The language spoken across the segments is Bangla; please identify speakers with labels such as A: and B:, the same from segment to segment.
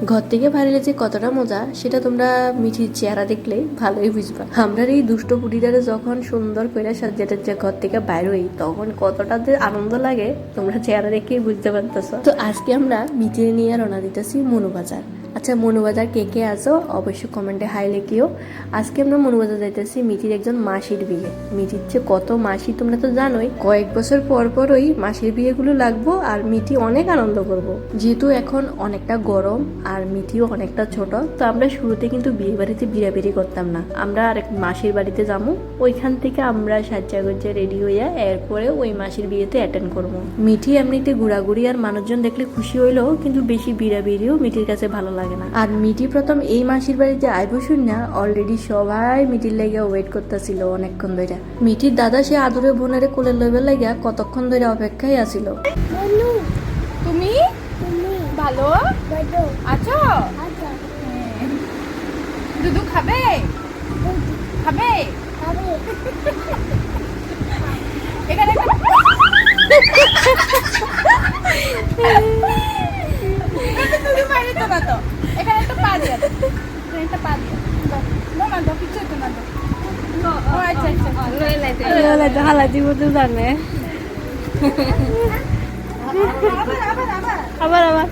A: ঘর থেকে বাইরে যে কতটা মজা সেটা তোমরা মিঠির চেহারা দেখলে ভালোই বুঝবা। আমরা এই দুষ্ট পুটিটারে যখন সুন্দর করে সাজিয়ে ঘর থেকে বাইর হই তখন কতটা যে আনন্দ লাগে তোমরা চেহারা দেখেই বুঝতে পারতেছো। তো আজকে আমরা মিঠির নিয়ে রওনা দিতেছি মনুবাজার। আচ্ছা, মনুবাজার কে কে আছো অবশ্যই কমেন্টে হাই লিখিও। আজকে আমরা মনুবাজার যাইতেছি মিঠির একজন মাসির বিয়ে। মিঠির যে কত মাসি তোমরা তো জানোই, কয়েক বছর পর পরই মাসির বিয়েগুলো লাগবো আর মিঠি অনেক আনন্দ করব। যেহেতু এখন অনেকটা গরম আর মিঠিও অনেকটা ছোট, তো আমরা শুরুতে কিন্তু বিয়ে বাড়িতে বিড়াবিড়ি করতাম না। আমরা আরেক মাসির বাড়িতে যাবো, ওইখান থেকে আমরা সাজ্জাগজ্জা রেডি হইয়া এরপরে ওই মাসির বিয়েতে অ্যাটেন্ড করবো। মিঠি এমনিতে ঘোরাঘুরি আর মানুষজন দেখলে খুশি হইলো, কিন্তু বেশি বিড়াবিড়িও মিঠির কাছে ভালো লাগে না। আর মিঠি প্রথম এই মাসির বাড়িতে আইব শুন না অলরেডি সবাই মিঠির লেগে ওয়েট করতেছিল অনেকক্ষণ ধরে। মিঠির দাদা সে আদুরে বোনের কোলে লইবার লাগিয়া কতক্ষণ ধরে অপেক্ষায় আছিল।
B: তুমি ভালো আছো? দুধু খাবে খাবে এখানে দুধু পাইনি তো না, তো এখানে একটা পা দিয়ে একটা পা দিয়ে না দাও, কিছু তো না দাও। আচ্ছা আচ্ছা
A: হালা দিব তো জানে। আবার আবার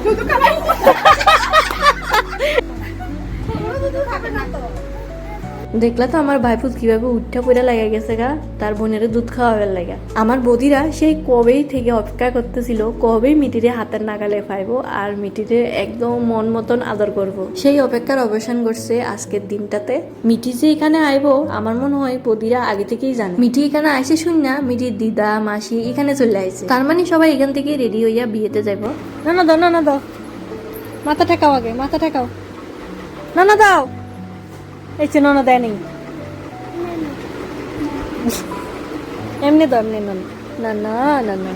B: দুধু খাবে দুধু খাবে না তো।
A: দেখলা তো আমার ভাইপুত কিভাবে উঠা পড়া লাগা গেছে গা তার বোনের দুধ খাওয়াবার লাগা। আমার বদিরা সেই কবেই থেকে অপেক্ষা করতেছিল কবেই মিটিরে হাতের নাগালে পাইবো আর মিটিরে একদম মন মতন আদর করব। সেই অপেক্ষার অবসান করছে আজকের দিনটাতে। মিটি যে এখানে আইবো আমার মনে হয় বদিরা আগে থেকেই জানে। মিটি এখানে আইসে শুন না মিটির দিদা মাসি এখানে চলে আইছে, তার মানে সবাই এখান থেকে রেডি হইয়া বিয়েতে যাইবো। না দাও, না দাও, মাথা ঠেকাও আগে, মাথা ঠেকাও। না দাও, এই চেনা দেয় নেই এমনি তো এমনি না না না না না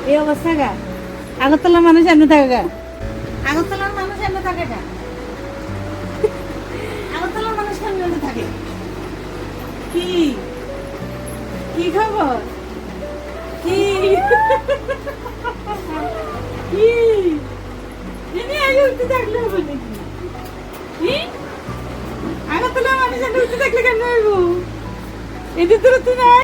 B: এই অবস্থা গা আগরতলার মানুষ এমনি থাকে গা, আগরতলার মানুষ এমনি থাকে গা, আগরতলার মানুষ এমনি থাকে। কি কি খবর কি